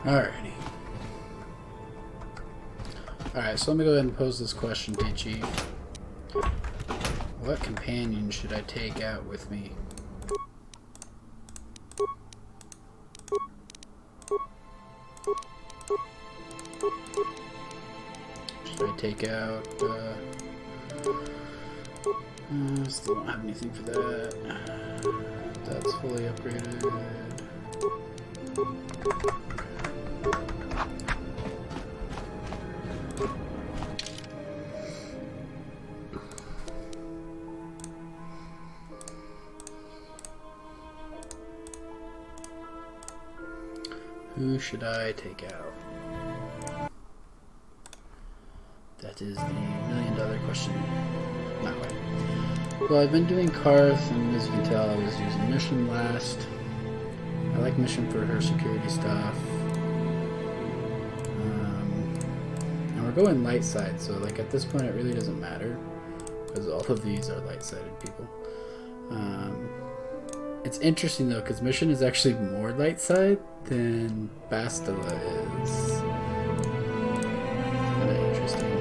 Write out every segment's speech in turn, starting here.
Alrighty. Alright, so let me go ahead and pose this question to you, Chief. What companion should I take out with me? Should I take out, still don't have anything for that. That's fully upgraded. Who should I take out? That is the $1,000,000 question. Not quite. Well, I've been doing Karth, and as you can tell, I was using Mission last. I like Mission for her security stuff. And we're going light side, so like at this point it really doesn't matter, because all of these are light-sided people. It's interesting though, because Mission is actually more light side than Bastila is. Kind of interesting.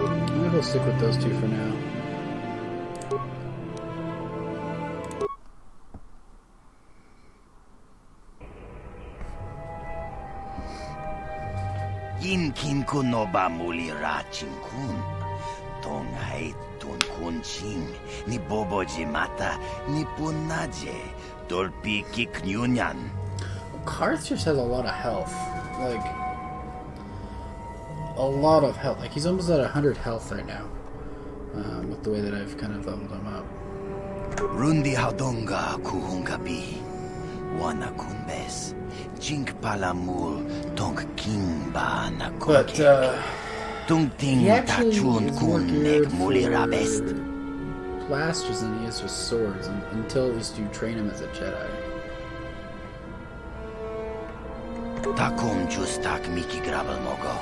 I'm gonna go stick with those two for now. Yin kin kun no ba muli ra chin kun. Tong hai tun kun ching. Ni bobo mata ni punaje. Dolpi kik nyunyan. Karth just has a lot of health. Like, a lot of health. Like, he's almost at 100 health right now. With the way that I've kind of leveled him up. Rundi haudonga kuhungabi. Wana kunbes. Jink palamul tong king ba na But, Tungting he actually tachun is more kun geared nek muli for rabest. blasters than he is with swords, until at least you train him as a Jedi. Takum justak miki grabel mogo.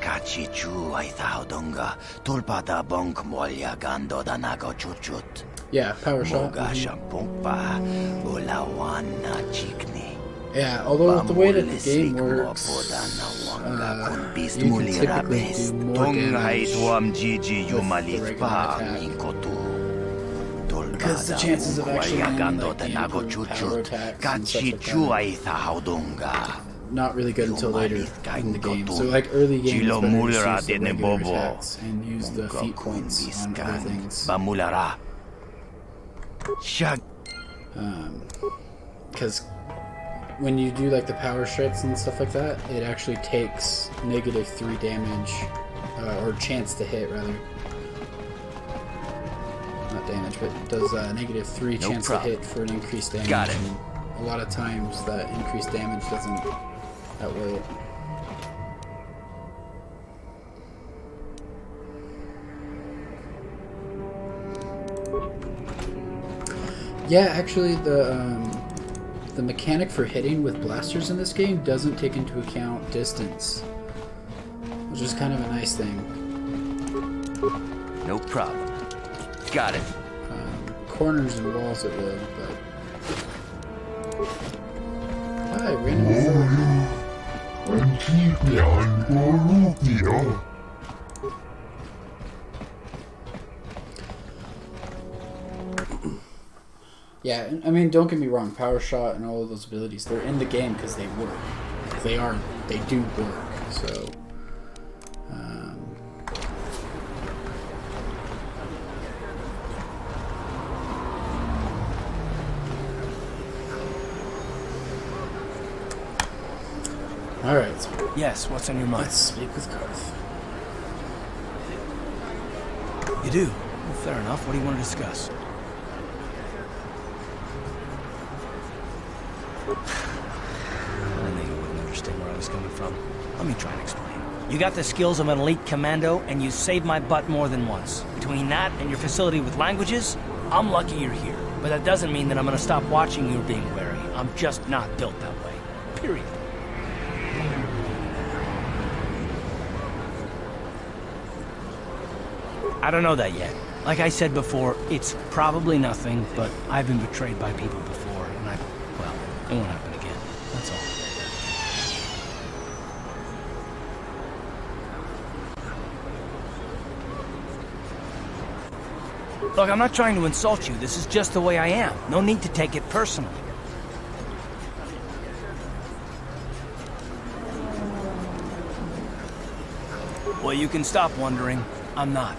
Kachi chu ay thaudonga. Tulpada bonk molya gando danago chuchut. Yeah, power shot. Moga shampumpa ulawana chikni. Yeah, although with the way that the game works, you can typically do more damage with the regular attack. Because the chances of actually landing like the power attacks and such like that, not really good until later in the game. So like early game, it's better to use the regular attacks and use the feat points on other things. Because when you do like the power strikes and stuff like that, it actually takes -3 damage, or chance to hit rather. Not damage, but it does -3 chance to hit for an increased damage. Got it. And a lot of times that increased damage doesn't outweigh it. Yeah, actually the mechanic for hitting with blasters in this game doesn't take into account distance, which is kind of a nice thing. No problem. Got it. Corners and walls it will, but... Hi, random. Yeah, I mean, don't get me wrong, power shot and all of those abilities, they're in the game because they work. They do work, so... Alright, so Yes, what's on your mind? let's speak with Karth. You do? Well, fair enough. What do you want to discuss? I knew you wouldn't understand where I was coming from. Let me try and explain. You got the skills of an elite commando, and you saved my butt more than once. Between that and your facility with languages, I'm lucky you're here. But that doesn't mean that I'm gonna stop watching you being wary. I'm just not built that way. Period. I don't know that yet. Like I said before, it's probably nothing, but I've been betrayed by people before, and well, it won't happen again. That's all. Look, I'm not trying to insult you. This is just the way I am. No need to take it personally. Well, you can stop wondering. I'm not.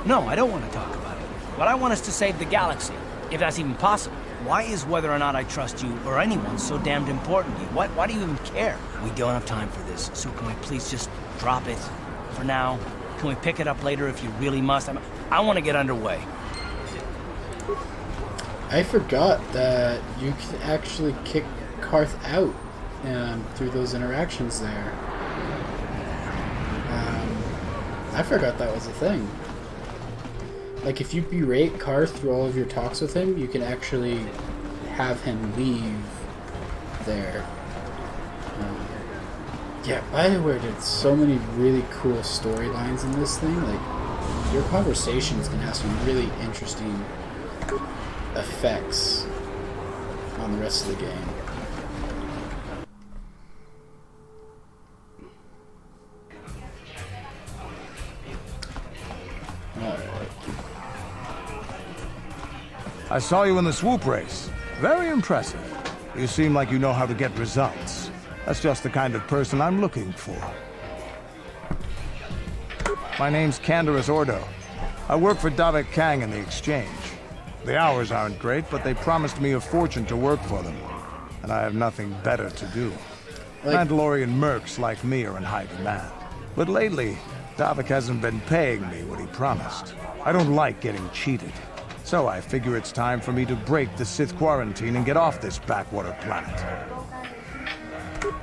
No, I don't want to talk about it. What I want is to save the galaxy, if that's even possible. Why is whether or not I trust you or anyone so damned important to you? Why do you even care? We don't have time for this, so can we please just drop it for now? Can we pick it up later if you really must? I want to get underway. I forgot that you can actually kick Karth out through those interactions there. I forgot that was a thing. Like, if you berate Karth through all of your talks with him, you can actually have him leave there. Yeah, BioWare did so many really cool storylines in this thing. Like, your conversations can have some really interesting effects on the rest of the game. I saw you in the swoop race. Very impressive. You seem like you know how to get results. That's just the kind of person I'm looking for. My name's Taris Ordo. I work for Davik Kang in the Exchange. The hours aren't great, but they promised me a fortune to work for them. And I have nothing better to do. Mandalorian mercs like me are in high demand. But lately, Davik hasn't been paying me what he promised. I don't like getting cheated. So I figure it's time for me to break the Sith quarantine and get off this backwater planet.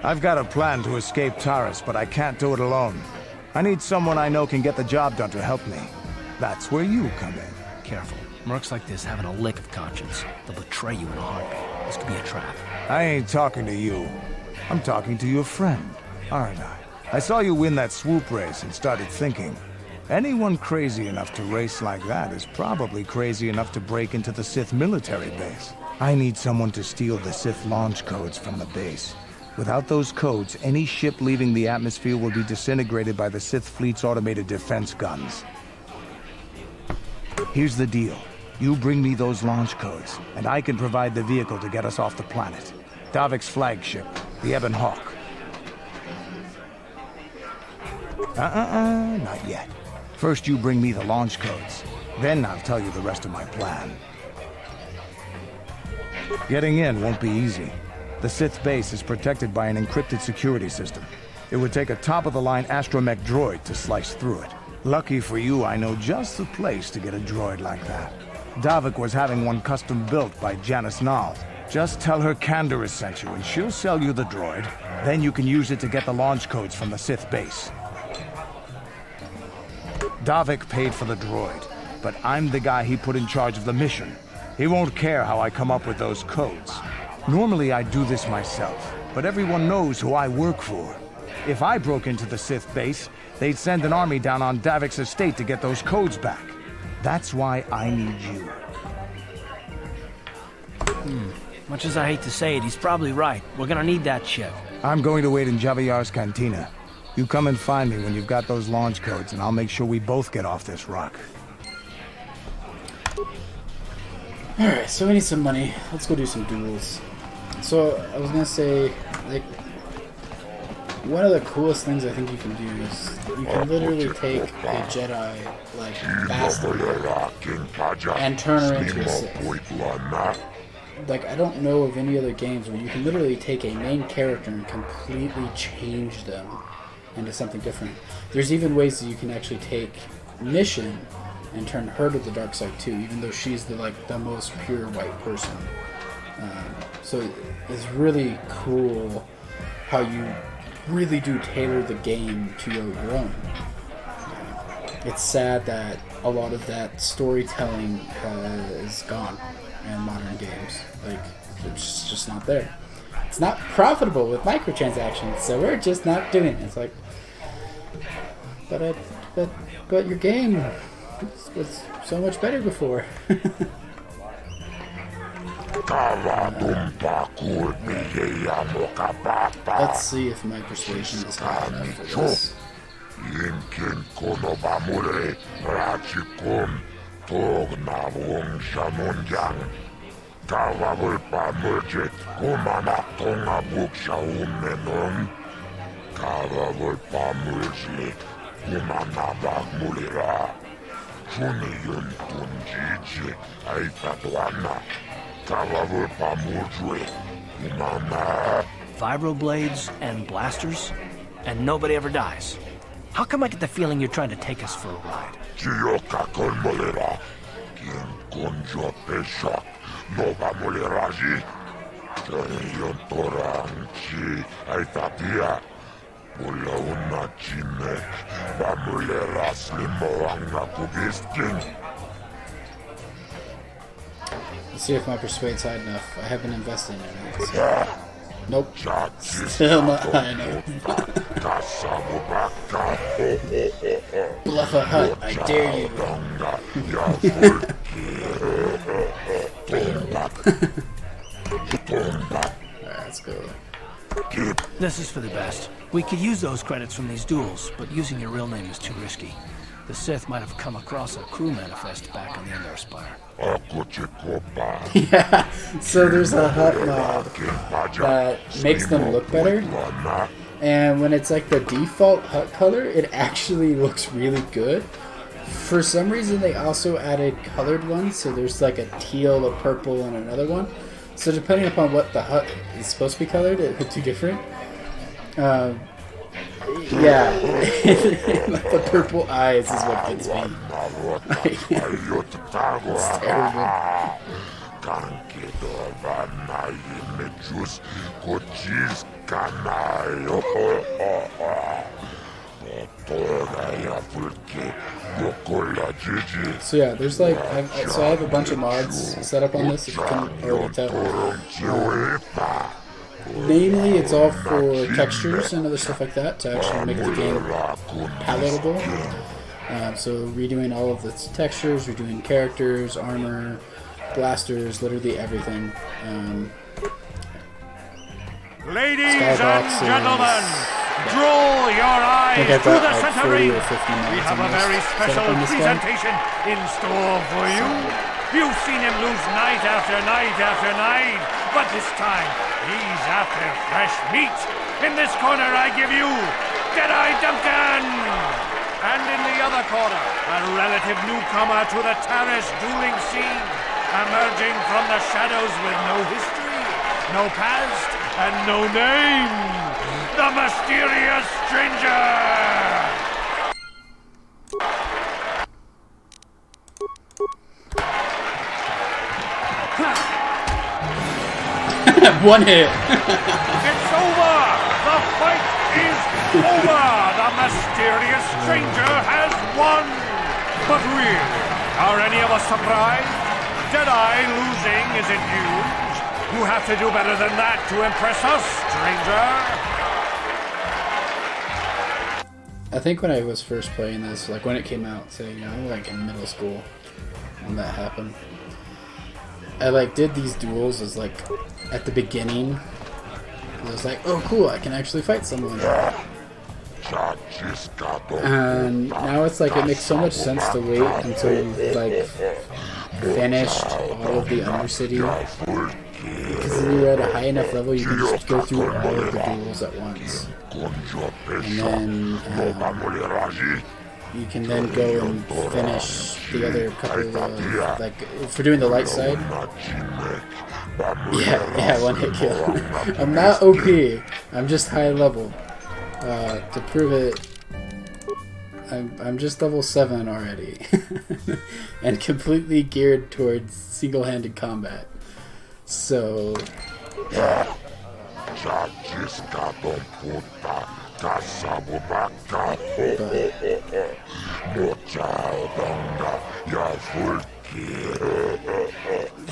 I've got a plan to escape Taris, but I can't do it alone. I need someone I know can get the job done to help me. That's where you come in. Careful. Mercs like this haven't a lick of conscience. They'll betray you in a heartbeat. This could be a trap. I ain't talking to you. I'm talking to your friend, aren't I? I saw you win that swoop race and started thinking, anyone crazy enough to race like that is probably crazy enough to break into the Sith military base. I need someone to steal the Sith launch codes from the base. Without those codes, any ship leaving the atmosphere will be disintegrated by the Sith fleet's automated defense guns. Here's the deal. You bring me those launch codes, and I can provide the vehicle to get us off the planet. Davik's flagship, the Ebon Hawk. Not yet. First you bring me the launch codes. Then I'll tell you the rest of my plan. Getting in won't be easy. The Sith base is protected by an encrypted security system. It would take a top-of-the-line astromech droid to slice through it. Lucky for you, I know just the place to get a droid like that. Davik was having one custom built by Janice Nall. Just tell her Taris sent you and she'll sell you the droid. Then you can use it to get the launch codes from the Sith base. Davik paid for the droid, but I'm the guy he put in charge of the mission. He won't care how I come up with those codes. Normally I'd do this myself, but everyone knows who I work for. If I broke into the Sith base, they'd send an army down on Davik's estate to get those codes back. That's why I need you. Much as I hate to say it, he's probably right. We're gonna need that ship. I'm going to wait in Javier's cantina. You come and find me when you've got those launch codes, and I'll make sure we both get off this rock. Alright, so we need some money. Let's go do some duels. So, I was gonna say, like, one of the coolest things I think you can do is you can literally take a Jedi, like, bastard, and turn her into a Sith. Like, I don't know of any other games where you can literally take a main character and completely change them into something different. There's even ways that you can actually take Mission and turn her to the dark side too, even though she's the most pure white person. So it's really cool how you really do tailor the game to your own. It's sad that a lot of that storytelling is gone in modern games. Like, it's just not there. It's not profitable with microtransactions, so we're just not doing it. It's like, but your game was so much better before. Let's see if my persuasion is high enough for this. Inkin konobamule rachikum tognavung shamunjang. Kawabul pamulje kumana tonga buksha ummenung. Kawabul pamulje kumana bagmulira. Juniyun tunjiji aitatuana. Kawabul pamulje kumana. Vibroblades and blasters, and nobody ever dies. How come I get the feeling you're trying to take us for a ride? Chiyoka kolmolera. Kien konjo peshak. Nova muleraji. Chaniyon torang chi aitatia. Mula una chime. Bamulera slimo ang nakubiskin. Let's see if my persuade's high enough. I haven't invested in it. So. Nope. Still not high enough. Bluff a hut, I dare you. Alright, let's go. This is for the best. We could use those credits from these duels, but using your real name is too risky. The Sith might have come across a crew manifest back on the Endar Spire. Yeah, so there's a hut mod that makes them look better. And when it's like the default hut color, it actually looks really good. For some reason, they also added colored ones. So there's like a teal, a purple, and another one. So depending upon what the hut is supposed to be colored, it looks different. Yeah, like the purple eyes is what gets me. It's terrible. So yeah, there's like, I have a bunch of mods set up on this, if you couldn't already tell. Mainly, it's all for textures and other stuff like that to actually make the game palatable. So redoing all of the textures, redoing characters, armor, blasters, literally everything. Ladies and gentlemen, draw your eyes to the center ring. We have a very special presentation in store for you. You've seen him lose night after night after night, but this time he's after fresh meat. In this corner I give you Deadeye Duncan! And in the other corner, a relative newcomer to the Taris dueling scene, emerging from the shadows with no history, no past, and no name, the mysterious stranger! One hit! It's over! The fight is over! The mysterious stranger has won! But really, are any of us surprised? Deadeye losing isn't huge. You have to do better than that to impress us, stranger! I think when I was first playing this, like when it came out, so you know, like in middle school, when that happened, I like did these duels as like at the beginning. I was like, oh cool, I can actually fight someone. And now it's like it makes so much sense to wait until you've like finished all of the Undercity. Because when you're at a high enough level, you can just go through all of the duels at once. And then you can then go and finish the other couple of, like, for doing the light side. Yeah, one hit kill. I'm not OP, I'm just high level. To prove it, I'm just level 7 already. And completely geared towards single-handed combat. So, yeah.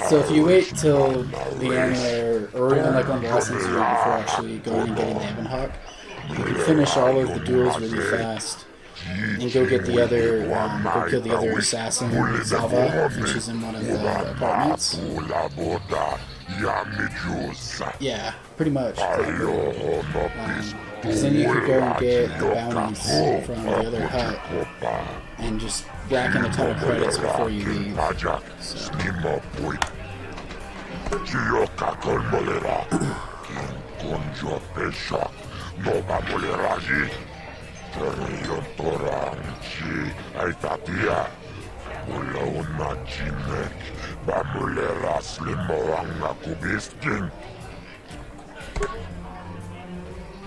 So if you wait till the end there, or even like on the last episode before actually going and getting the Ebon you can finish all of the duels really fast. And go get the other, go kill the other assassin, Zava, and she's in one of the apartments. Yeah, pretty much. Because then you could go and get the bounties from the other hut and just rack in a ton of credits before you leave. So.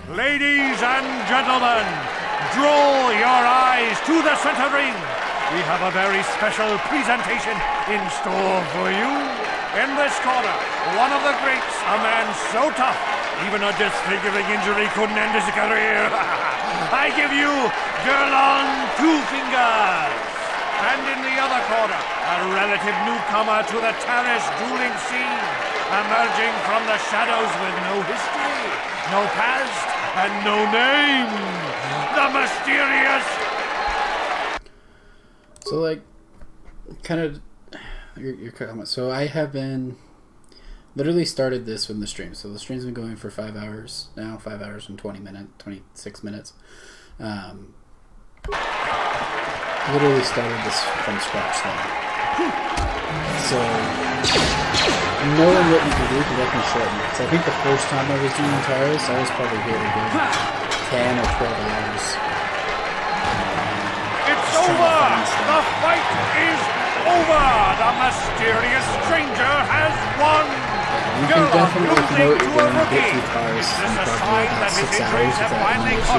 Ladies and gentlemen, draw your eyes to the center ring. We have a very special presentation in store for you. In this corner, one of the greats, a man so tough, even a disfiguring injury couldn't end his career. I give you Gerlon Two Fingers. And in the other corner, a relative newcomer to the Taris dueling scene, emerging from the shadows with no history, no past, and no name, the mysterious... So, like, kind of, your comment. So I have been, literally started this from the stream. So the stream's been going for 5 hours now, 5 hours and 26 minutes. Literally started this from scratch then. So, knowing what you can do can definitely shorten it. So I think the first time I was doing Taris, I was probably here a good 10 or 12 hours. It's over! The fight is over! The mysterious stranger has won! You can definitely promote your game and get through Taris in probably about 6 hours without any issues.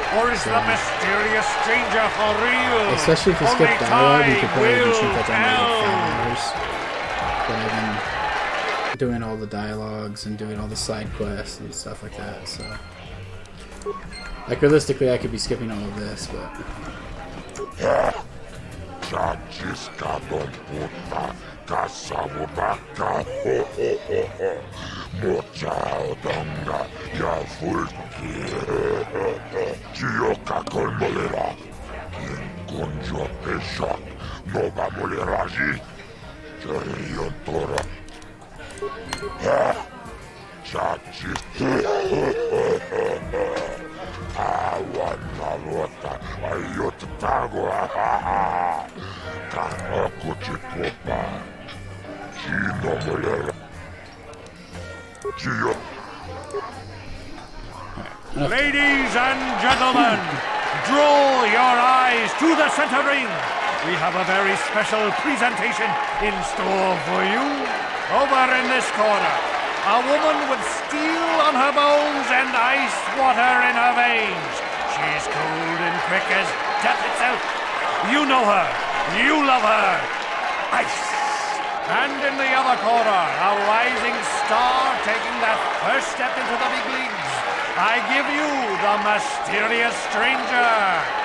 Or is the mysterious stranger for real? Especially if you skip dialogue, you could probably even shoot that down to like 5 hours. But I've been doing all the dialogues and doing all the side quests and stuff like that, so... Like, realistically, I could be skipping all of this, but... Ladies and gentlemen, draw your eyes to the center ring. We have a very special presentation in store for you. Over in this corner, a woman with steel on her bones and ice water in her veins. She's cold and quick as death itself. You know her. You love her. Ice. And in the other corner, a rising star taking that first step into the big leagues. I give you the mysterious stranger.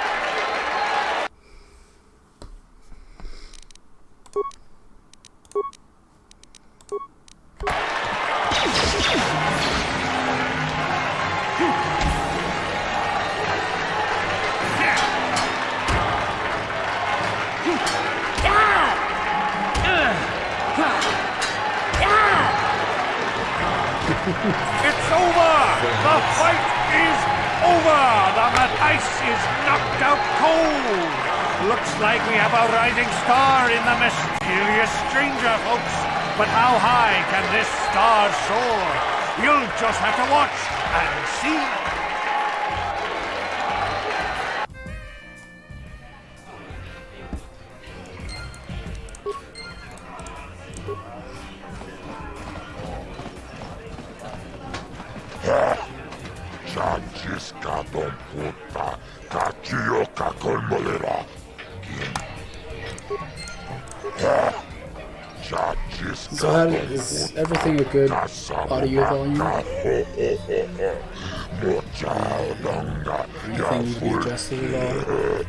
It's over! The fight is over! The ice is knocked out cold! Looks like we have a rising star in the mysterious stranger, folks. But how high can this star soar? You'll just have to watch and see. So how is everything a good audio volume? Anything you can be adjusted at all?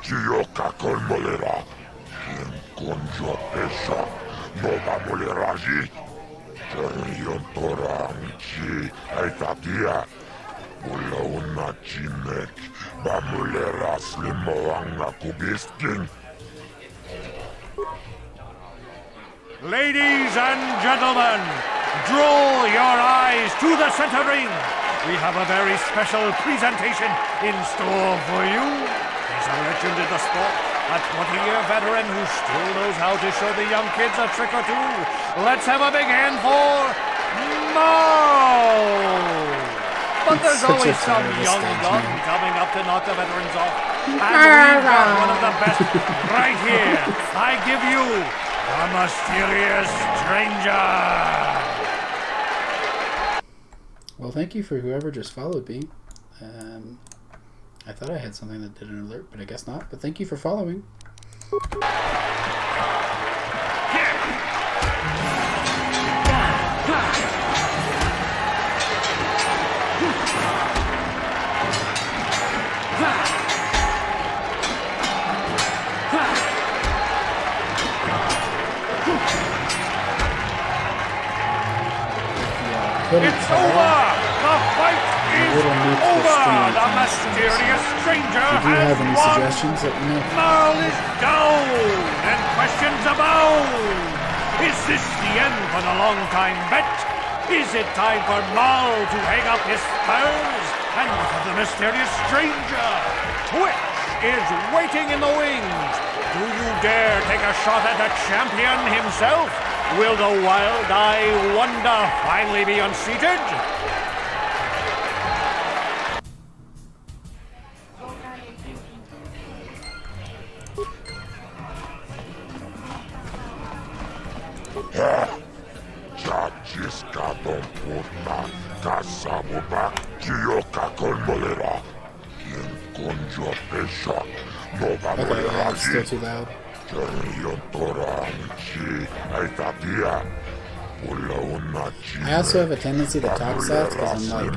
Gioca con molera, quien conjo pesha, no va moleragi. Yontoranchi Aitatia Ulauna Chinek Bamulera Slimoanga Kubiskin. Ladies and gentlemen, draw your eyes to the center ring. We have a very special presentation in store for you. He's a legend in the sport, a 20-year veteran who still knows how to show the young kids a trick or two. Let's have a big hand for Mo! But there's always some young gun coming up to knock the veterans off. And we've got one of the best right here. I give you the mysterious stranger. Well, thank you for whoever just followed me. I thought I had something that did an alert, but I guess not. But thank you for following. It's over! The fight is over! The mysterious stranger has won! Merle is down! And questions abound! Is this the end for the long-time bet? Is it time for Merle to hang up his spurs? And what of the mysterious stranger? Which is waiting in the wings? Do you dare take a shot at the champion himself? Will the wild-eye wonder finally be unseated? Okay, yeah, it's still too loud. I also have a tendency to talk soft because I'm like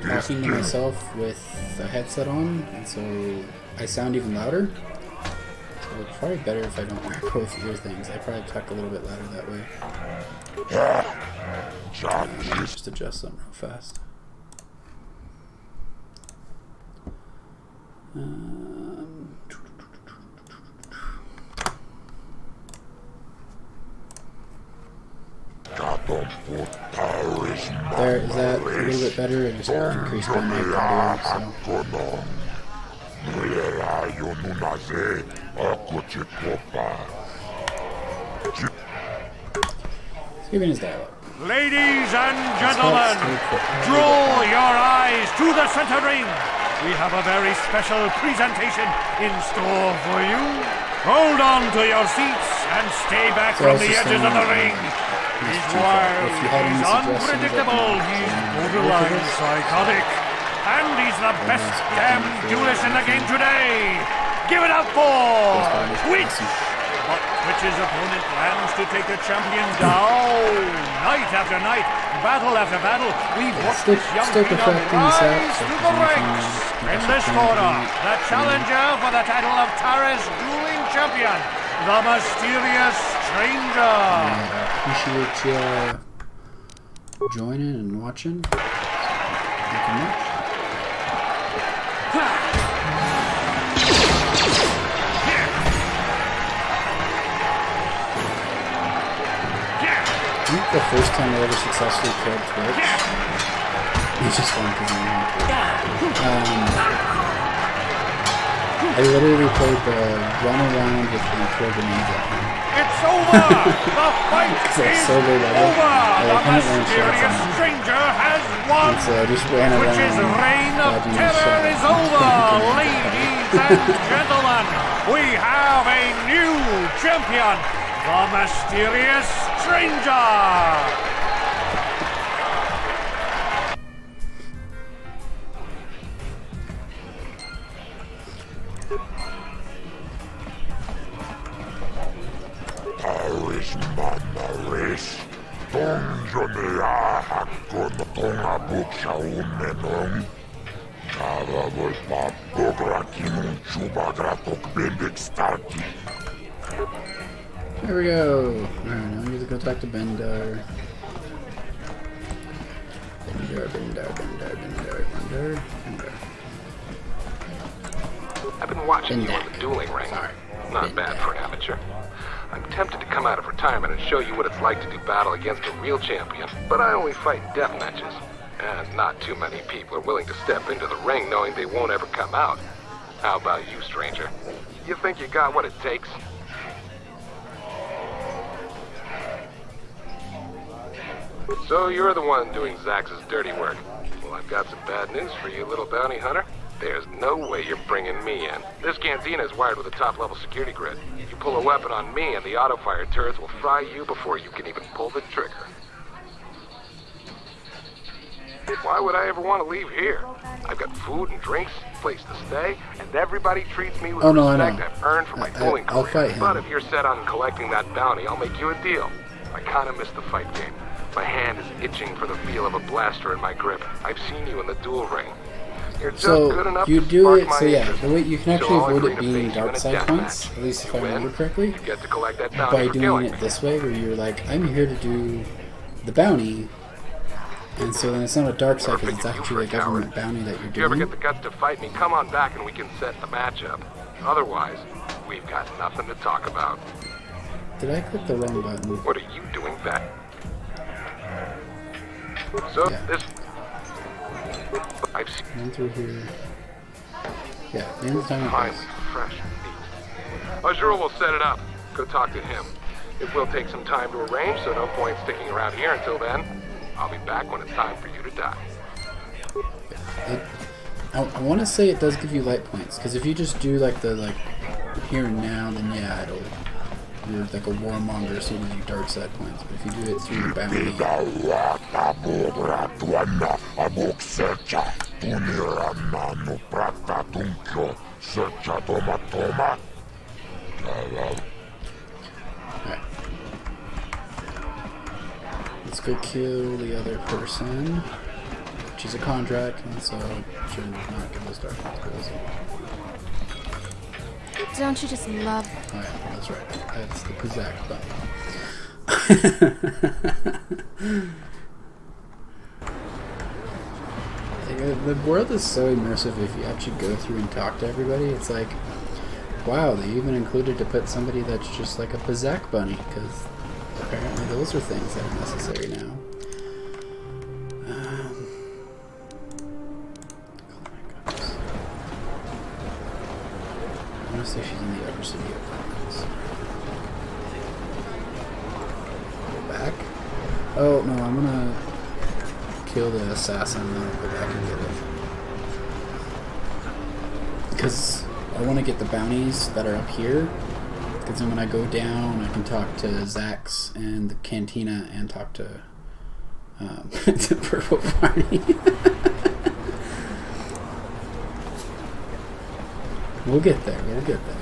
talking to myself with the headset on, and so I sound even louder. So it's probably better if I don't wear both ear things. I probably talk a little bit louder that way. Just adjust them real fast. There, is that a little bit better? I just increased my mic audio, so. Even his dialogue. Ladies and gentlemen, draw your eyes to the center ring. We have a very special presentation in store for you. Hold on to your seats and stay back from the edges of the ring. He's wild, he's unpredictable, he's borderline psychotic. And he's the best damn duelist in the game today. Give it up for Twitch! But Twitch's opponent plans to take the champion down. Night after night, battle after battle, we've watched this young phenom rise through the ranks. In this corner, the challenger for the title of Taris dueling champion, the mysterious stranger. Appreciate you joining and watching. Thank you much. I think the first time I ever successfully killed Twitch, it's just fun because I'm not I literally played the run around with the throw grenades at him. It's over! The fight is so over! The mysterious on stranger has won! So I just ran around. Twitch's reign of terror is over! Ladies and gentlemen, we have a new champion! The mysterious stranger! Taris mamaris, Donjonea hakon tongabuk sa umenon. Karavol papograkinun chubagratok bendik starki. There we go. Alright, now we need to go talk to Bendar. I've been watching you in the dueling ring. Not bad for an amateur. I'm tempted to come out of retirement and show you what it's like to do battle against a real champion, but I only fight in death matches. And not too many people are willing to step into the ring knowing they won't ever come out. How about you, stranger? You think you got what it takes? So you're the one doing Zax's dirty work. Well, I've got some bad news for you, little bounty hunter. There's no way you're bringing me in. This cantina is wired with a top-level security grid. You pull a weapon on me and the auto-fire turrets will fry you before you can even pull the trigger. Why would I ever want to leave here? I've got food and drinks, place to stay, and everybody treats me with respect I've earned for my dueling career. But if you're set on collecting that bounty, I'll make you a deal. I kind of miss the fight game. My hand is itching for the feel of a blaster in my grip. I've seen you in the duel ring. You're just good enough you to do spark it, my so yeah, interest. the way you can actually So I'll avoid agree it to being face you in dark a side death points, match. at least if I You win, remember correctly, you get to collect that bounty by for doing killing it me. this way, where you're like, I'm here to do the bounty, and so then it's not a dark side because it's actually a government bounty that you're If you ever doing. get the guts to fight me, come on back and we can set the match up. Otherwise, we've got nothing to talk about. Did I click the wrong button? What are you doing back? So, Yeah. this... I've seen... Run through here. Yeah, the end of the time it Finally, goes. fresh and neat. Azure will set it up. Go talk to him. It will take some time to arrange, so no point sticking around here until then. I'll be back when it's time for you to die. I want to say it does give you light points, because if you just do like the here and now, then yeah, you're like a warmonger, so you give you dark side points. But if you do it through the bounty, alright. Let's go kill the other person. She's a contract, and so should not give us dark points. Don't you just love... Oh yeah, that's right. That's the Kazakh button. The world is so immersive if you actually go through and talk to everybody. It's like, wow, they even included to put somebody that's just like a Kazakh bunny, because apparently those are things that are necessary now. I want to say she's in the upper city apartments. Go back? Oh, no, I'm gonna kill the assassin and then I'll go back and get it. Because I want to get the bounties that are up here. Because then when I go down, I can talk to Zax and the Cantina and talk to the Purple Party. We'll get there, we'll get there.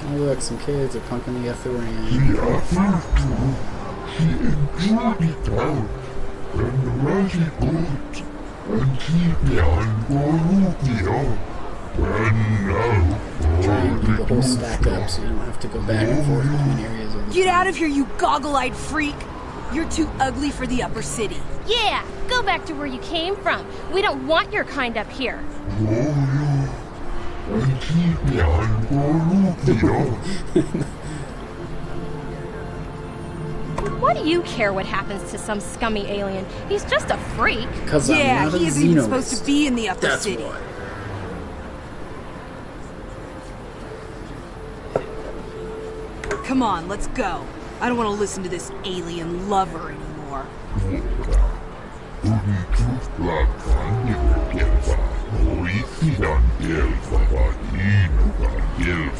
Oh look, some kids are punking the Ethorian. Try and do the whole stack up so you don't have to go back and forth between areas of the Get out of here, you goggle-eyed freak! You're too ugly for the upper city. Yeah, go back to where you came from. We don't want your kind up here. Why do you care what happens to some scummy alien? He's just a freak. Because Yeah, I'm not he a isn't even xenolist. supposed to be in the upper That's city. why. Come on, let's go. I don't want to listen to this alien lover anymore.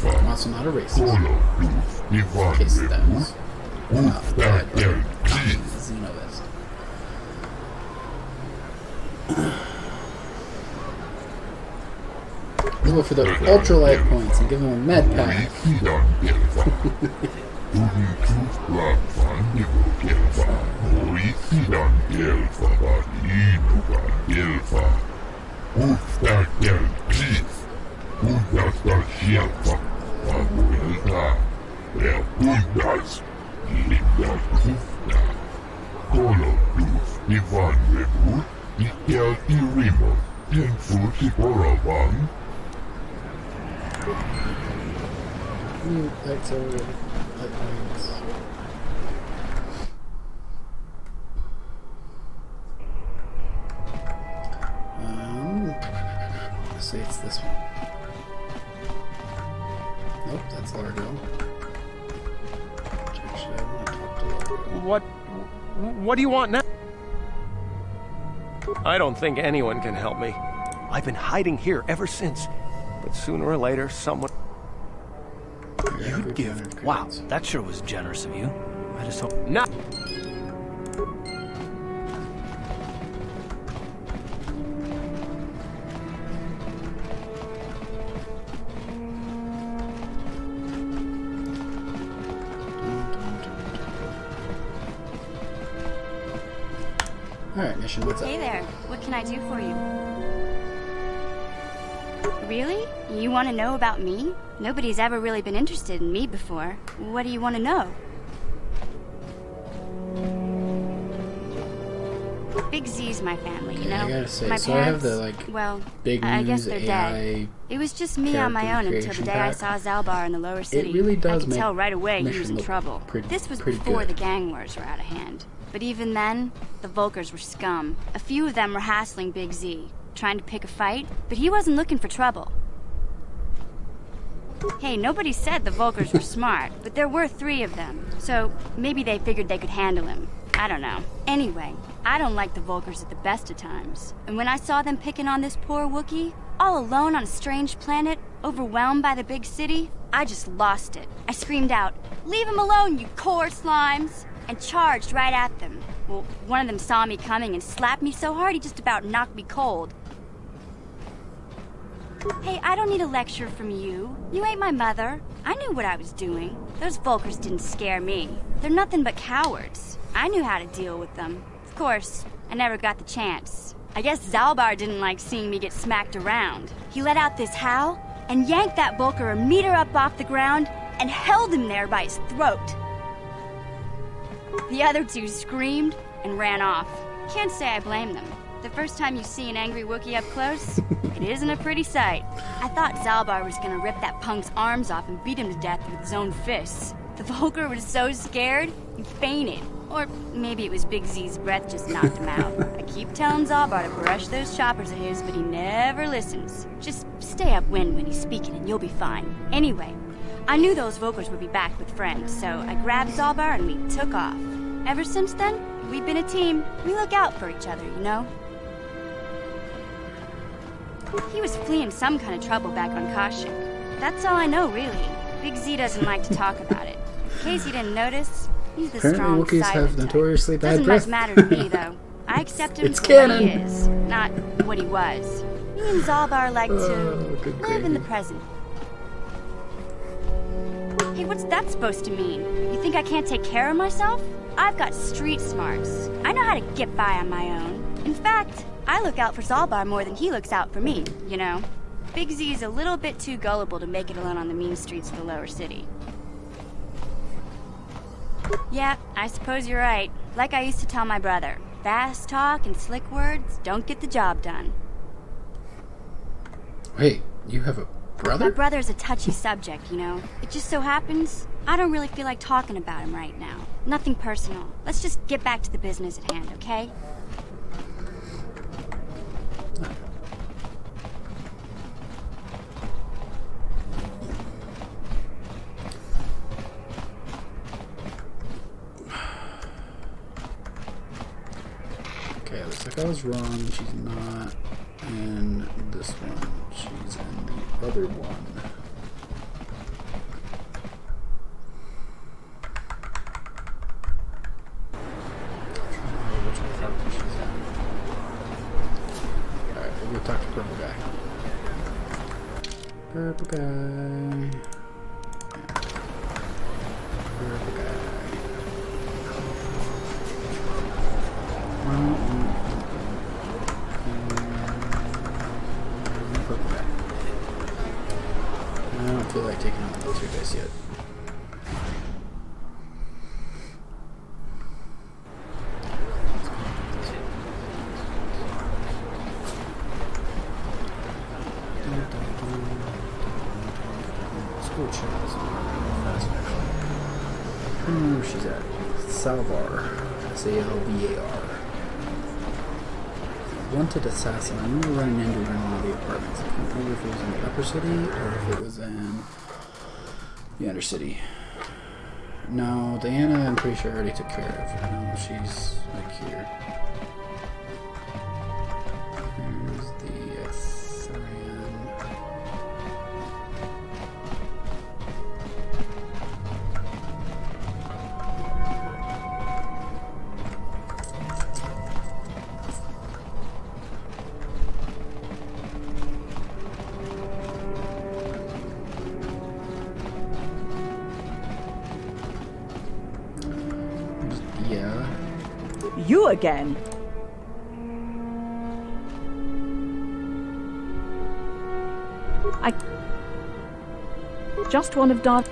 I'm also not a racist. In case that was not bad, but I'm a xenolist. We'll go for the ultralight points and give him a med pack. Ivan Lebu, Ikel Irimo, Infu Tiboravan. That's over. Let's say it's this one. Nope, that's Largo. Actually, I want to talk to Largo. What do you want now? I don't think anyone can help me. I've been hiding here ever since. But sooner or later, someone... You give... Wow, that sure was generous of you. I just hope... Not... Alright, mission, what's up? Hey there, what can I do for you? Really? You want to know about me? Nobody's ever really been interested in me before. What do you want to know? Big Z's my family, you know? I gotta say, my so parents, I have the, like, well, big I guess news they're AI dead. It was just me on my own until the day I saw Zalbar in the lower city. It really does I could tell right away he was in trouble. This was before the gang wars were out of hand. But even then, the Volkers were scum. A few of them were hassling Big Z, trying to pick a fight, but he wasn't looking for trouble. Hey, nobody said the Volkers were smart, but there were 3 of them, so maybe they figured they could handle him. I don't know. Anyway, I don't like the Volkers at the best of times. And when I saw them picking on this poor Wookiee, all alone on a strange planet, overwhelmed by the big city, I just lost it. I screamed out, "Leave him alone, you core slimes!" and charged right at them. Well, one of them saw me coming and slapped me so hard he just about knocked me cold. Hey, I don't need a lecture from you. You ain't my mother. I knew what I was doing. Those Volkers didn't scare me. They're nothing but cowards. I knew how to deal with them. Of course, I never got the chance. I guess Zalbar didn't like seeing me get smacked around. He let out this howl and yanked that Volker a meter up off the ground and held him there by his throat. The other 2 screamed and ran off. Can't say I blame them. The first time you see an angry Wookiee up close, it isn't a pretty sight. I thought Zalbar was gonna rip that punk's arms off and beat him to death with his own fists. The Volker was so scared, he fainted. Or maybe it was Big Z's breath just knocked him out. I keep telling Zalbar to brush those choppers of his, but he never listens. Just stay upwind when he's speaking and you'll be fine. Anyway, I knew those Volkers would be back with friends, so I grabbed Zalbar and we took off. Ever since then, we've been a team. We look out for each other, you know? He was fleeing some kind of trouble back on Kashyyyk. That's all I know, really. Big Z doesn't like to talk about it. In case you didn't notice, he's the strong Wookiees have notoriously bad Doesn't breath. much matter to me, though. I accept him for what he is, not what he was. Me and Zalbar like to live in the present. Hey, what's that supposed to mean? You think I can't take care of myself? I've got street smarts. I know how to get by on my own. In fact, I look out for Zalbar more than he looks out for me, you know? Big Z is a little bit too gullible to make it alone on the mean streets of the lower city. Yeah, I suppose you're right. Like I used to tell my brother, fast talk and slick words don't get the job done. Wait, you have a brother? My brother's a touchy subject, you know? It just so happens, I don't really feel like talking about him right now. Nothing personal. Let's just get back to the business at hand, okay? Okay, looks like I was wrong. She's not in this one. She's in the other one. Alright, we'll go talk to Purple Guy. Purple Guy. Purple Guy. I don't feel like taking on the military base yet. go check this one fast, actually. I don't know where she's at. Salvar. S-A-L-V-A-R. Wanted assassin. I remember running into her in one of the apartments. I can't remember if it was in the upper city or if it was in the undercity. No, Diana, I'm pretty sure I already took care of. I know she's like here. Here's the Thurian. You again? Just one of Dar...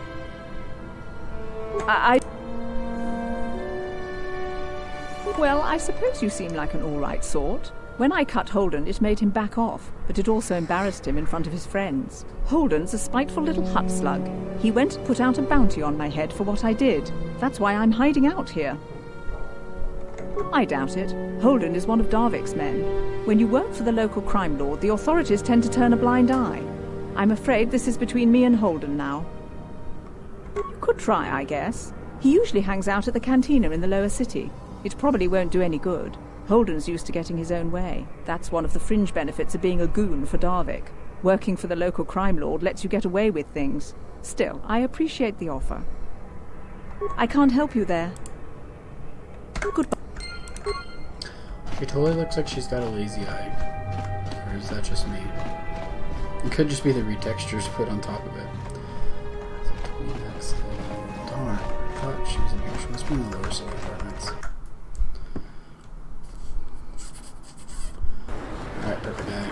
Well, I suppose you seem like an all-right sort. When I cut Holden, it made him back off, but it also embarrassed him in front of his friends. Holden's a spiteful little hut slug. He went and put out a bounty on my head for what I did. That's why I'm hiding out here. I doubt it. Holden is one of Darvik's men. When you work for the local crime lord, the authorities tend to turn a blind eye. I'm afraid this is between me and Holden now. You could try, I guess. He usually hangs out at the cantina in the lower city. It probably won't do any good. Holden's used to getting his own way. That's one of the fringe benefits of being a goon for Darvik. Working for the local crime lord lets you get away with things. Still, I appreciate the offer. I can't help you there. Goodbye. She totally looks like she's got a lazy eye. Or is that just me? It could just be the retextures put on top of it. Darn, I thought she was in here. She must be in the lower city apartments. Alright, perfect guy.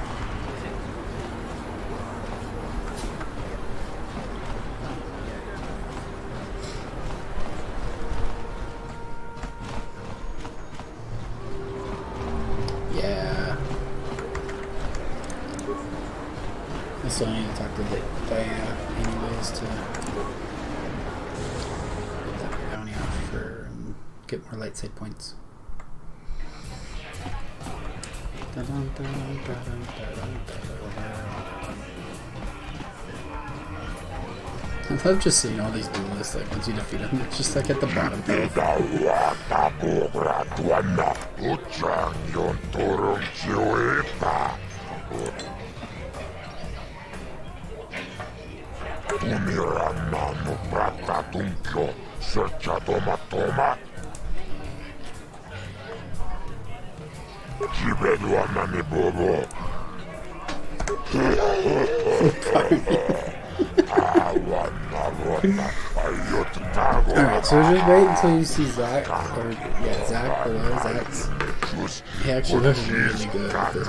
So I need to talk to Diana anyways to get that bounty off her and get more light side points. I love just seeing all these duelists, like once you defeat them, it's just like at the bottom. Alright, so just wait until you see Zach, or yeah, Zach, or Zach's. He actually looks really good with this.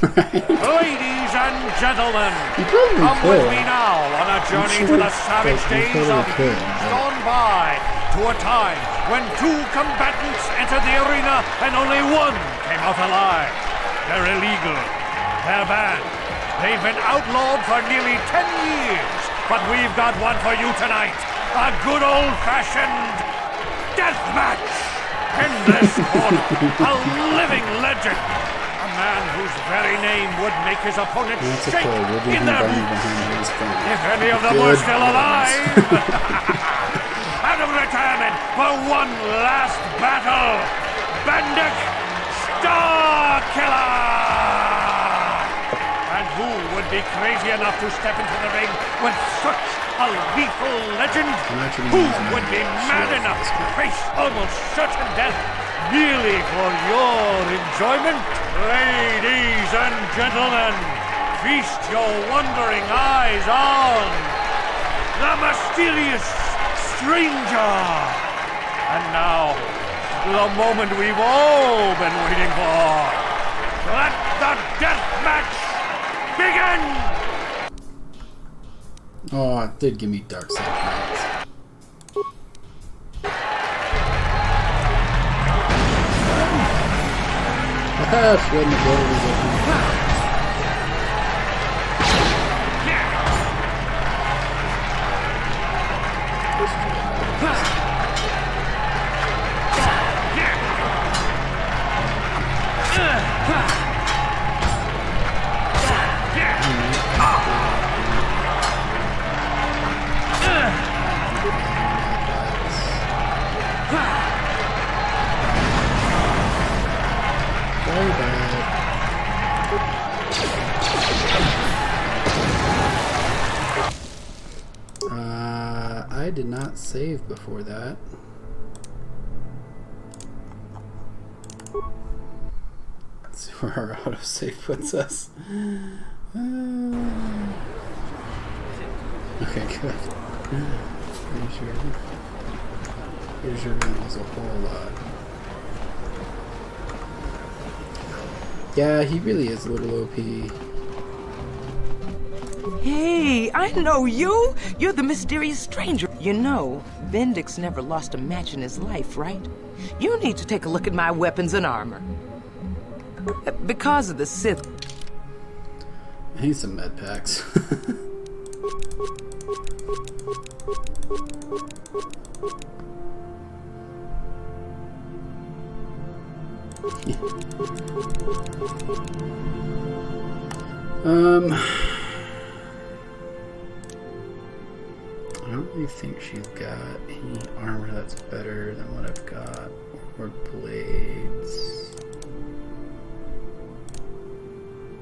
Ladies and gentlemen, come with me now on a journey to the savage days of gone by, to a time when two combatants entered the arena and only one came out alive. They're illegal. They're banned. They've been outlawed for nearly 10 years, but we've got one for you tonight. A good old-fashioned death match! Endless Corner, a living legend. A man whose very name would make his opponent shake in their boots. If any of them were still alive. Out of retirement for one last battle. Bandit Starkiller! And who would be crazy enough to step into the ring with such a lethal legend? Who would be mad enough to face almost certain death merely for your enjoyment? Ladies and gentlemen, feast your wondering eyes on the mysterious stranger. And now, the moment we've all been waiting for. Let the death match begin! Oh, it did give me dark side points. Shield and abilities open. Very bad. I did not save before that. Let's see where our autosave puts us. Okay, good. Pretty sure that was a whole lot. Yeah, he really is a little OP. Hey, I know you! You're the mysterious stranger. You know, Bendix never lost a match in his life, right? You need to take a look at my weapons and armor. Because of the Sith. I need some med packs. I don't really think she's got any armor that's better than what I've got, or blades.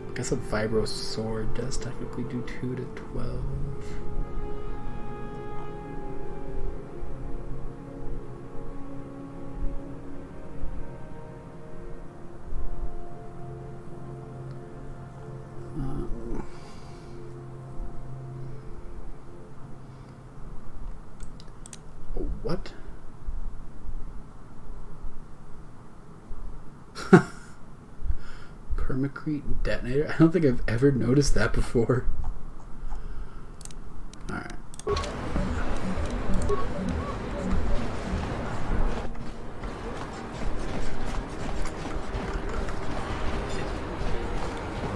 I guess a vibro sword does technically do 2 to 12. What? Permacrete detonator? I don't think I've ever noticed that before. Alright.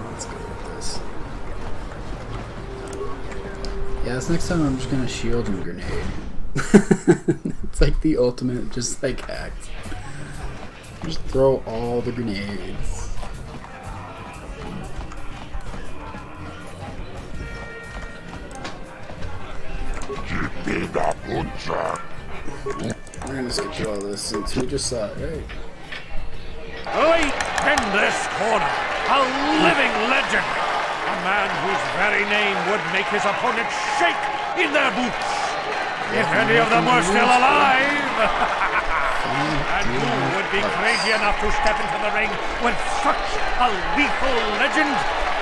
Let's go with this. Yeah, this next time I'm just gonna shield and grenade. It's like the ultimate, just like act. Just throw all the grenades. We're gonna skip through all this since we just saw it, right? Right in this corner, a living legend. A man whose very name would make his opponents shake in their boots. If any of them were still alive! And who would be crazy enough to step into the ring with such a lethal legend?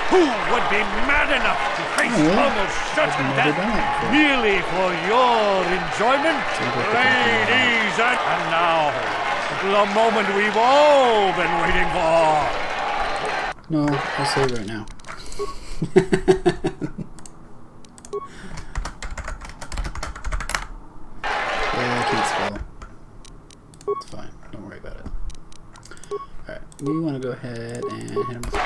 Who would be mad enough to face almost certain death merely for your enjoyment? Ladies and now, the moment we've all been waiting for. No, I'll say it right now. Yeah, I can't spell. It's fine. Don't worry about it. Alright, we want to go ahead and hit him with the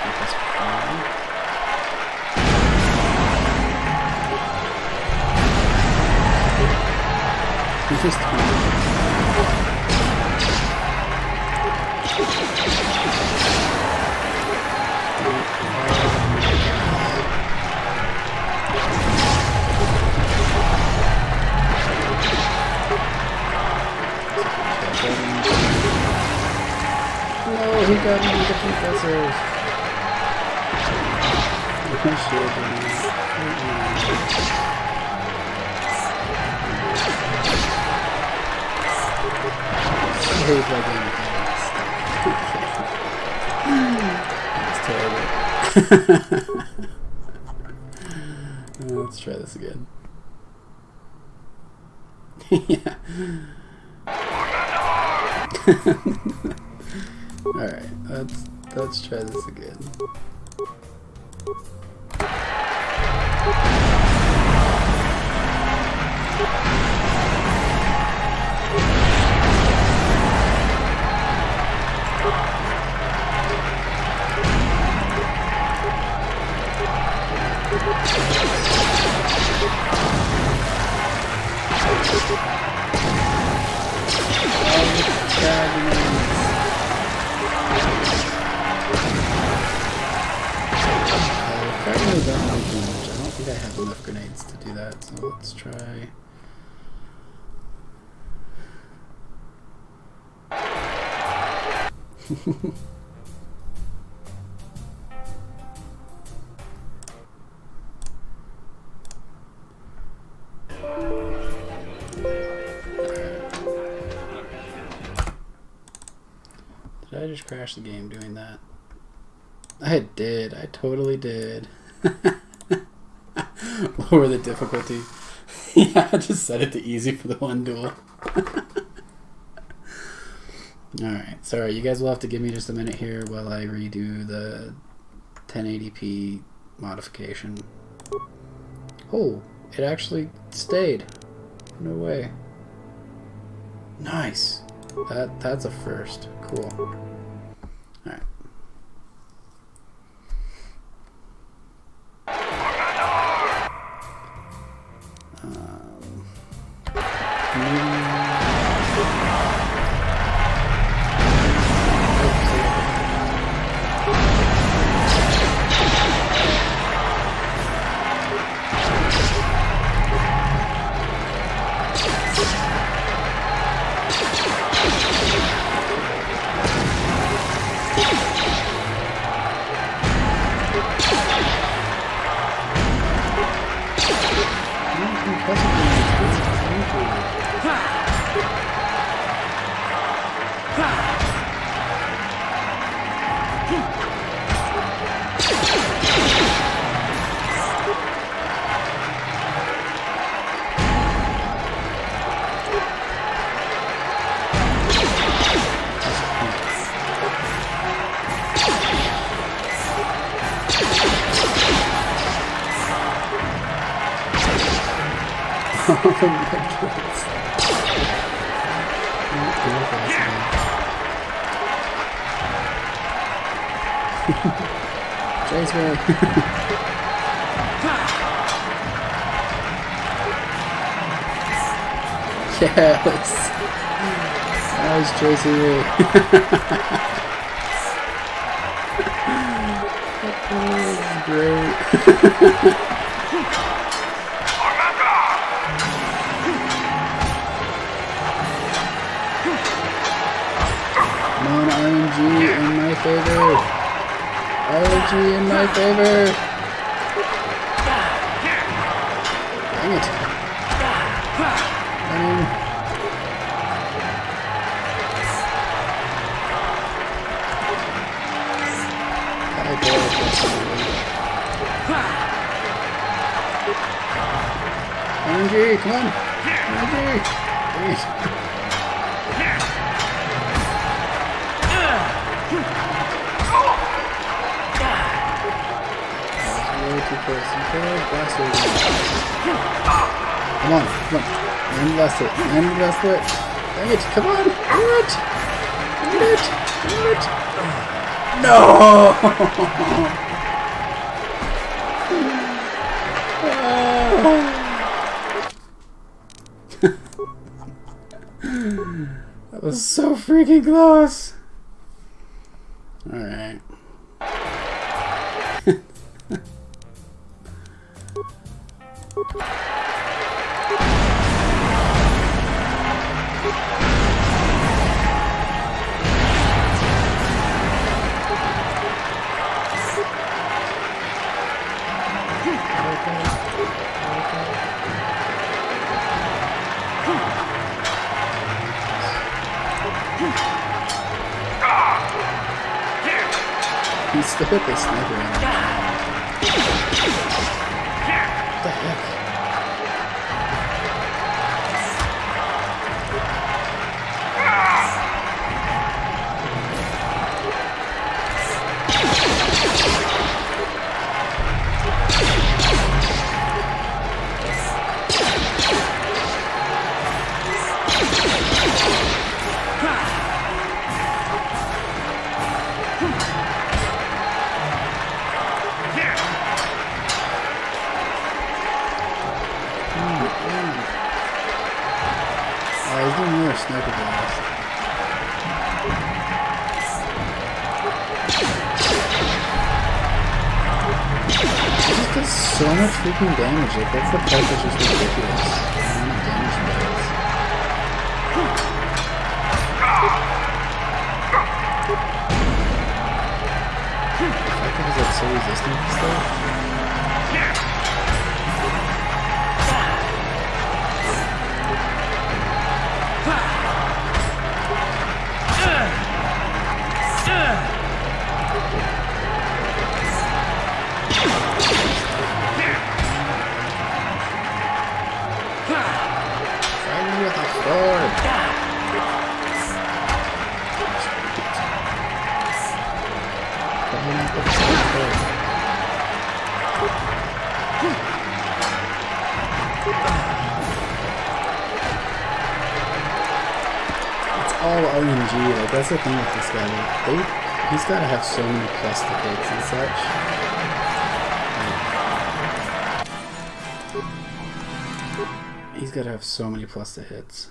He's just no, he got me with the compressors. That's terrible. Let's try this again. Yeah. Alright, let's try this again. I have enough grenades to do that, so let's try. Did I just crash the game doing that? I did. I totally did. Lower the difficulty. Yeah, I just set it to easy for the one duel. Alright, sorry, you guys will have to give me just a minute here while I redo the 1080p modification. Oh, it actually stayed. No way. Nice. That's a first. Cool. Alright. Chase me. Yes. I was chasing me. That was great. RNG in my favor. RNG in my favor. Dang it. I mean... RNG, come on. RNG. Dang it. Too close. Blast it. Come on, come on. And blast it. And blast it. Dang it, come on. Do it. Do it. Do it. No! That was so freaking close. Alright. He still hit the sniper on him. What the heck? he's doing another sniper blast. He just does so much freaking damage. Like, that's the part that's just ridiculous. The amount of damage he does. The fact that he's like so resistant to stuff. Fighting with a sword. It's all RNG. Like, that's the thing with this guy. Like, he's got to have so many plus to hits and such. He's got to have so many plus to hits.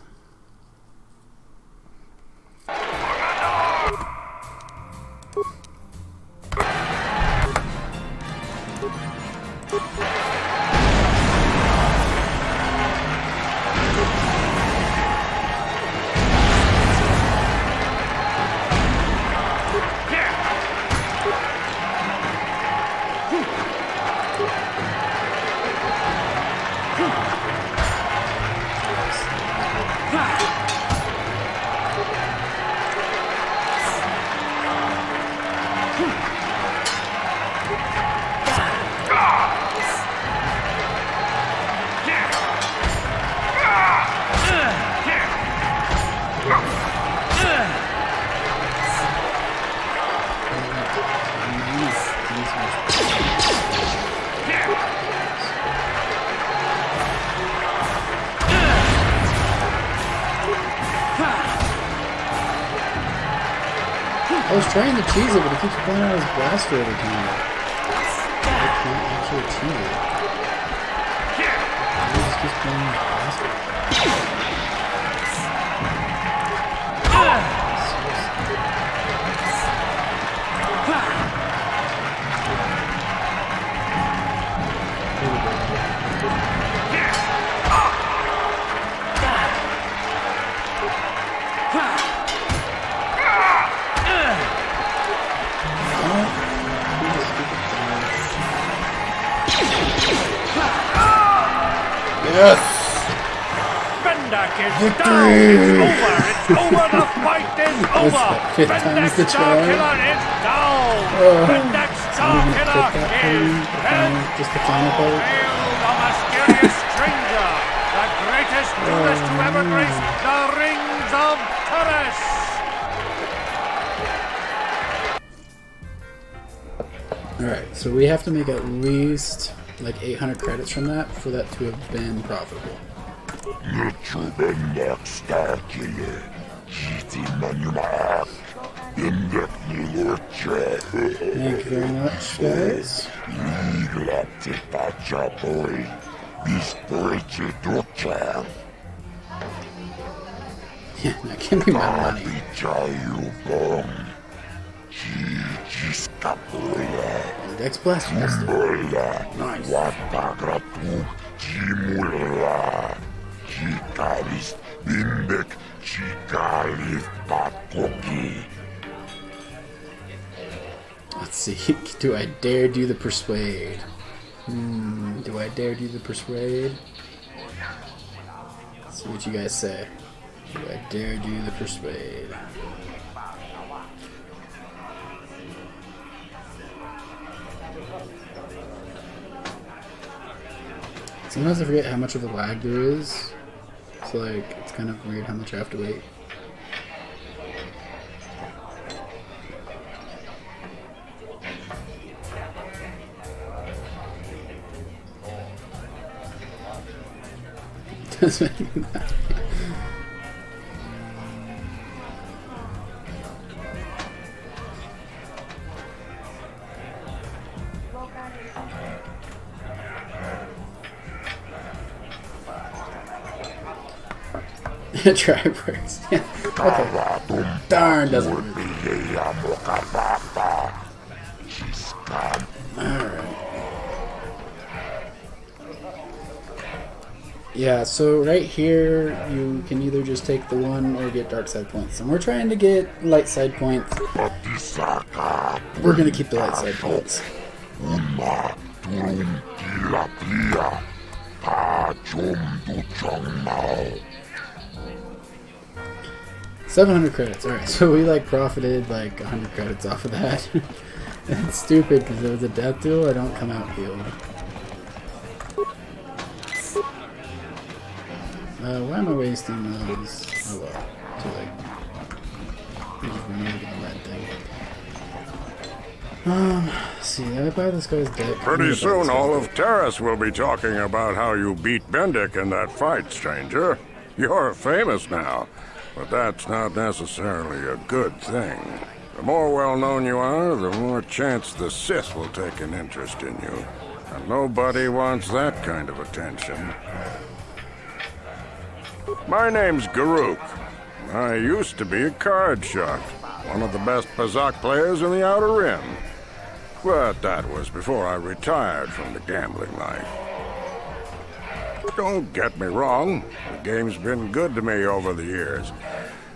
I was trying to cheese it, but he keeps pulling out his blaster every time. I can't actually cheese it. He just keeps pulling out his blaster. Yes! Bendak is down! It's over! It's over! The fight is over! Bendak's Starkiller is down! Bendak's Starkiller is dead! Just the final part. Hail the mysterious stranger! The greatest duelist to ever grace the rings of Taris! Alright, so we have to make at least like 800 credits from that for that to have been profitable. Thank you very much, guys. Yeah, that can be my money. Dex Blast Master. Nice. Let's see. Do I dare do the persuade? Do I dare do the persuade? Let's see what you guys say. Do I dare do the persuade? Sometimes I forget how much of a lag there is. It's like, it's kind of weird how much I have to wait. Doesn't matter. Try works. Yeah. Okay. Darn, doesn't work. Alright. Yeah, so right here, you can either just take the one or get dark side points. And we're trying to get light side points. We're going to keep the light side points. 700 credits. Alright, so we like profited like 100 credits off of that. It's stupid because it was a death duel. I don't come out healed. Why am I wasting those? Oh well, too late. I just remembered that thing. See, I buy this guy's deck. Pretty soon all of Taris will be talking about how you beat Bendik in that fight, stranger. You're famous now, but that's not necessarily a good thing. The more well-known you are, the more chance the Sith will take an interest in you. And nobody wants that kind of attention. My name's Garuk. I used to be a card shark, one of the best Pazak players in the Outer Rim. But that was before I retired from the gambling life. Don't get me wrong, the game's been good to me over the years.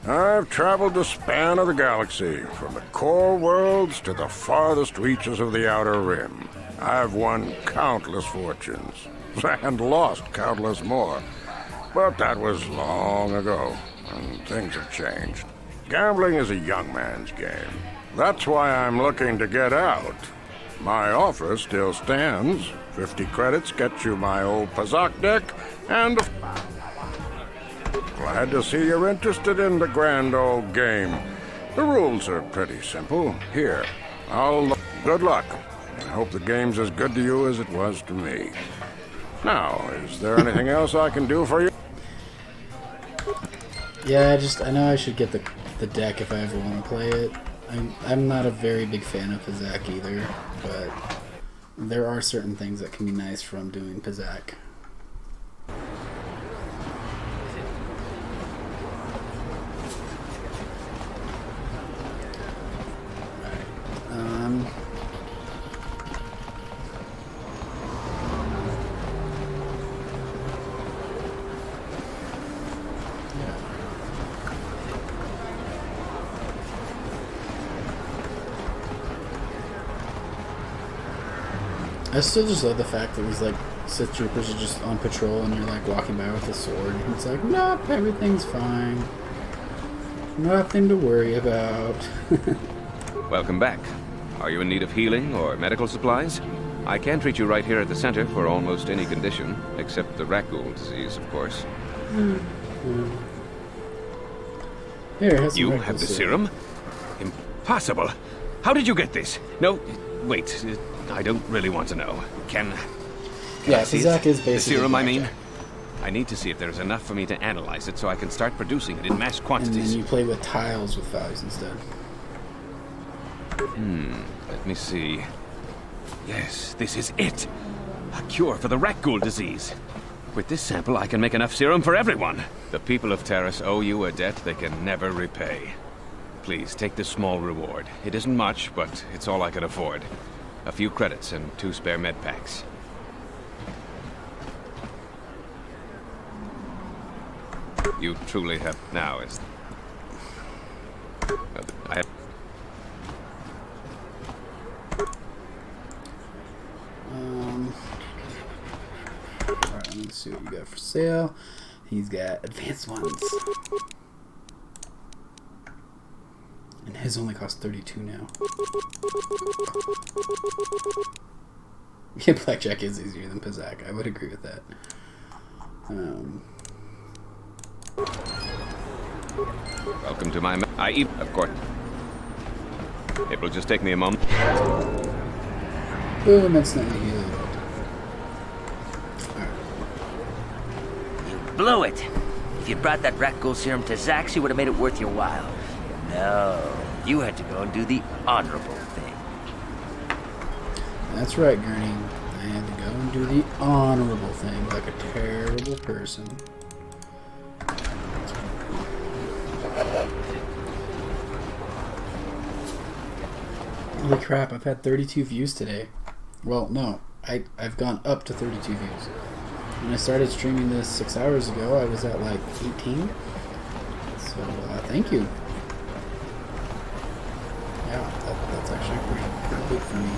I've traveled the span of the galaxy, from the core worlds to the farthest reaches of the Outer Rim. I've won countless fortunes, and lost countless more. But that was long ago, and things have changed. Gambling is a young man's game. That's why I'm looking to get out. My offer still stands. 50 credits gets you my old Pazak deck, and glad to see you're interested in the grand old game. The rules are pretty simple. Here, good luck. I hope the game's as good to you as it was to me. Now, is there anything else I can do for you? Yeah, I know I should get the deck if I ever want to play it. I'm not a very big fan of Pazak either, but there are certain things that can be nice from doing Pazak. I still just love the fact that these like Sith troopers are just on patrol and you're like walking by with a sword. And it's like, nope, everything's fine. Nothing to worry about. Welcome back. Are you in need of healing or medical supplies? I can treat you right here at the center for almost any condition, except the Rakghoul disease, of course. Here, you have the serum? Impossible. How did you get this? No, wait. I don't really want to know. Can yeah, I see Pazak is basically the serum, I mean? I need to see if there's enough for me to analyze it so I can start producing it in mass quantities. And then you play with tiles with values instead. Let me see. Yes, this is it. A cure for the Rakghoul disease. With this sample, I can make enough serum for everyone. The people of Taris owe you a debt they can never repay. Please, take this small reward. It isn't much, but it's all I can afford. A few credits and 2 spare med packs. You truly have now is. I have. Alright, let's see what we got for sale. He's got advanced ones. And his only costs 32 now. Yeah, blackjack is easier than Pazak. I would agree with that. Welcome to my... of course. It will just take me a moment. Boom, instantly healed. You blew it. If you'd brought that Rakghoul serum to Zax, you would have made it worth your while. No, you had to go and do the honorable thing. That's right, Gurney. I had to go and do the honorable thing like a terrible person. Holy crap, I've had 32 views today. Well, no, I've gone up to 32 views. When I started streaming this 6 hours ago, I was at like 18. So, thank you. Yeah, that's actually pretty big for me.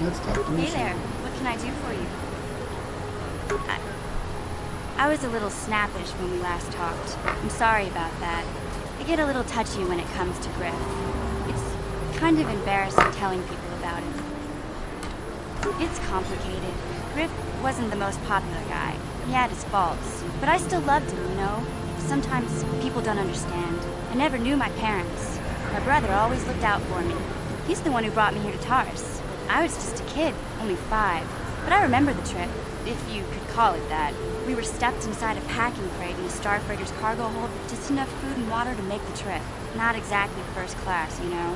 Let's talk to me. Hey there, what can I do for you? I was a little snappish when we last talked. I'm sorry about that. I get a little touchy when it comes to Griff. It's kind of embarrassing telling people about him. It's complicated. Griff wasn't the most popular guy. He had his faults. But I still loved him, you know? Sometimes people don't understand. I never knew my parents. My brother always looked out for me. He's the one who brought me here to Taris. I was just a kid, only 5. But I remember the trip, if you could call it that. We were stuffed inside a packing crate in a starfreighter's cargo hold with just enough food and water to make the trip. Not exactly first class, you know?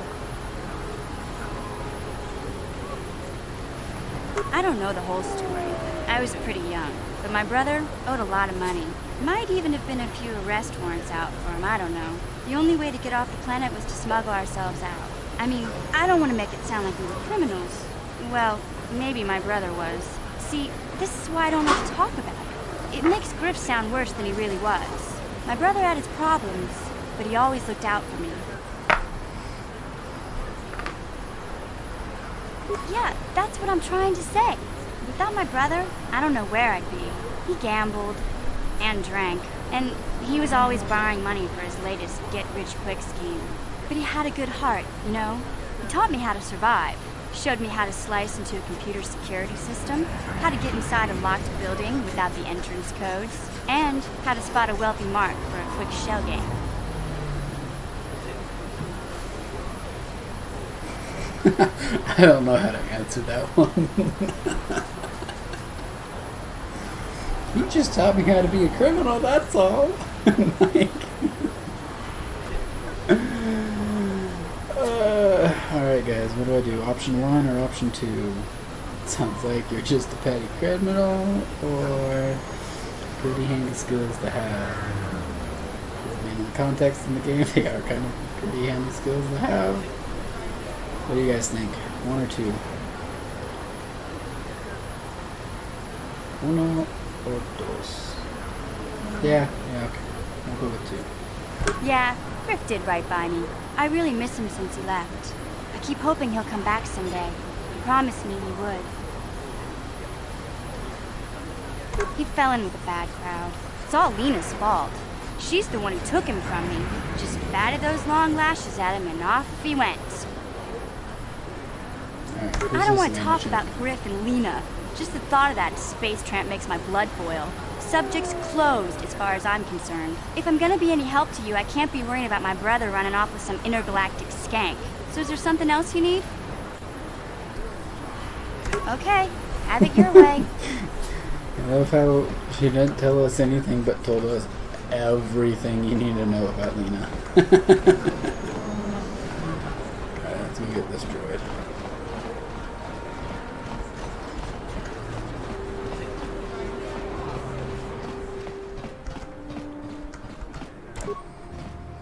I don't know the whole story. I was pretty young, but my brother owed a lot of money. Might even have been a few arrest warrants out for him, I don't know. The only way to get off the planet was to smuggle ourselves out. I mean, I don't want to make it sound like we were criminals. Well, maybe my brother was. See, this is why I don't like to talk about it. It makes Griff sound worse than he really was. My brother had his problems, but he always looked out for me. Yeah, that's what I'm trying to say. Without my brother, I don't know where I'd be. He gambled and drank, and he was always borrowing money for his latest get-rich-quick scheme. But he had a good heart, you know? He taught me how to survive. Showed me how to slice into a computer security system, how to get inside a locked building without the entrance codes, and how to spot a wealthy mark for a quick shell game. I don't know how to answer that one. You just taught me how to be a criminal, that's all. Alright guys, what do? Option 1 or option 2? Sounds like you're just a petty criminal, or pretty handy skills to have. I mean, in the context in the game, they are kind of pretty handy skills to have. What do you guys think? 1 or 2? Uno or dos? Yeah, okay. I'll go with 2. Yeah, Griff did right by me. I really miss him since he left. I keep hoping he'll come back someday. He promised me he would. He fell in with a bad crowd. It's all Lena's fault. She's the one who took him from me. Just batted those long lashes at him and off he went. I don't want to talk about Griff and Lena. Just the thought of that space tramp makes my blood boil. Subject's closed as far as I'm concerned. If I'm gonna be any help to you, I can't be worrying about my brother running off with some intergalactic skank. So is there something else you need? Okay, have it your way. I love how she didn't tell us anything but told us everything you need to know about Lena. Alright, let's go get this droid.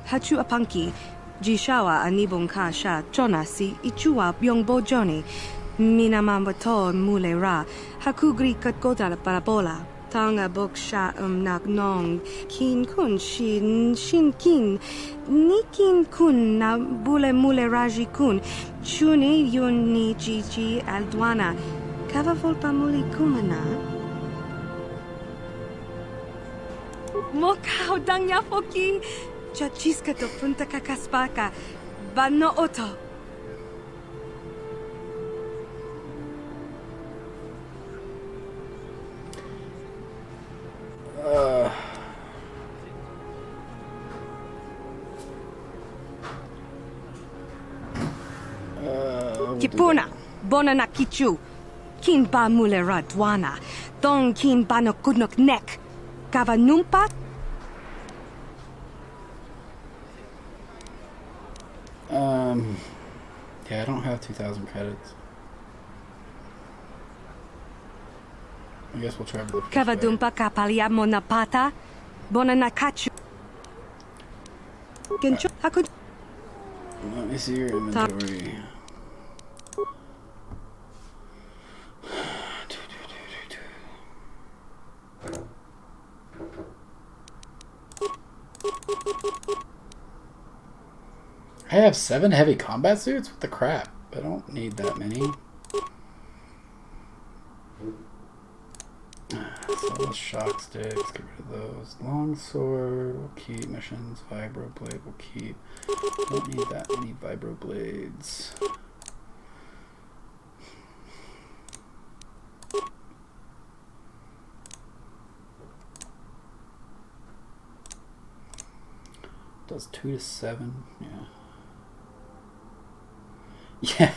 Hachu apanki, jishawa anibong kasha, chonasi, ichua byong bojoni, minamambato mule ra, hakugri katgota parabola, tanga boksha nak nong, kin kun shin kin, nikin kun na bule mule raji kun, chuni yun ni jiji aldwana, kava volpa muli kumana. Mokao dangya foki. Chachiska to punta kakaspaka, bano oto. Kipuna, bona na kichu, kin ba mulera dwana, don kin bano kudnok nek, kava numpa. Yeah, I don't have 2,000 credits. guess we'll try with the Kavadumpa kapalia monapata. Bonanakachu. Let me see your inventory. I have 7 heavy combat suits? What the crap? I don't need that many. So shock sticks, get rid of those. Longsword, we'll keep. Missions, vibroblade, we'll keep. Don't need that many vibroblades. Does 2 to 7, yeah. Yeah.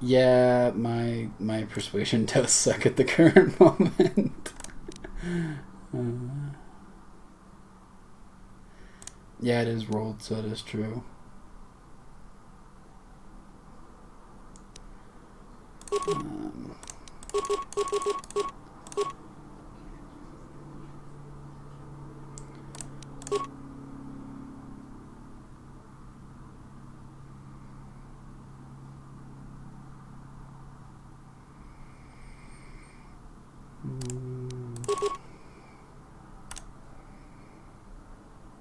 Yeah, my persuasion does suck at the current moment. Yeah, it is rolled, so it is true.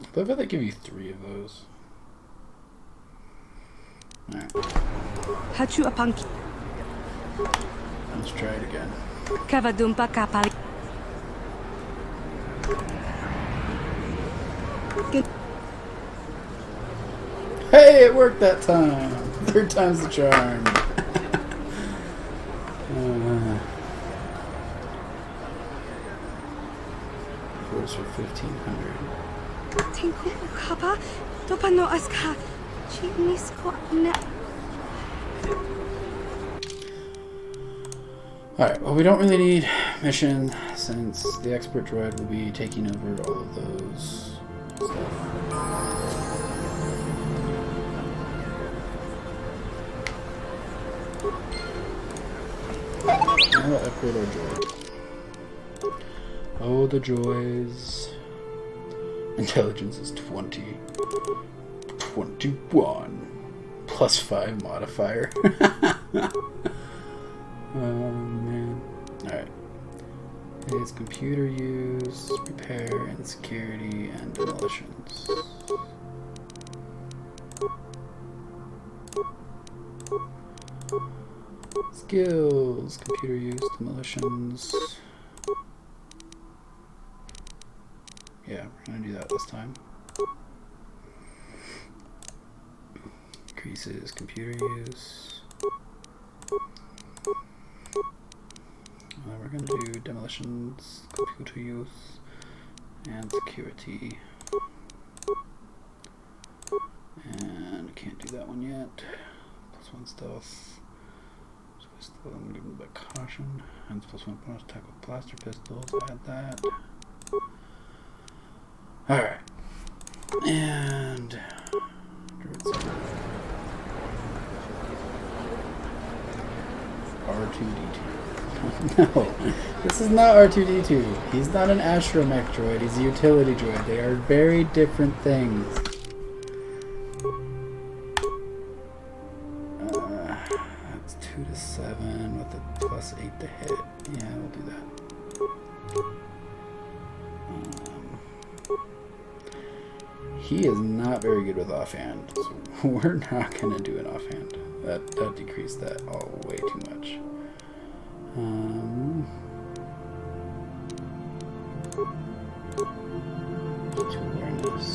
I love how they give you 3 of those. Alright. Hachu apanki. Let's try it again. Kavadumpa kapali. Hey, it worked that time! 3rd time's the charm. Yours for 1,500. Alright, well we don't really need mission since the expert droid will be taking over all of those stuff. Now we'll upgrade our droid. Oh, the joys. Intelligence is 20. 21. Plus 5 modifier. Oh man. Alright. It's computer use, repair, and security, and demolitions. Skills, computer use, demolitions. Yeah, we're gonna do that this time. Increases computer use. We're gonna do demolitions, computer use, and security. And can't do that one yet. +1 stealth. So I'm giving it a caution. And +1 bonus attack with blaster pistols. Add that. Alright. And R2-D2. No, this is not R2-D2. He's not an astromech droid. He's a utility droid. They are very different things. That's 2 to 7 with a +8 to hit. Yeah, we'll do that. He is not very good with offhand, so we're not gonna do an offhand. That decreased that all way too much. Awareness.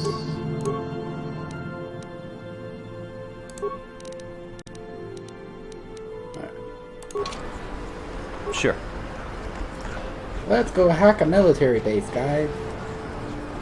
Sure. Let's go hack a military base, guys.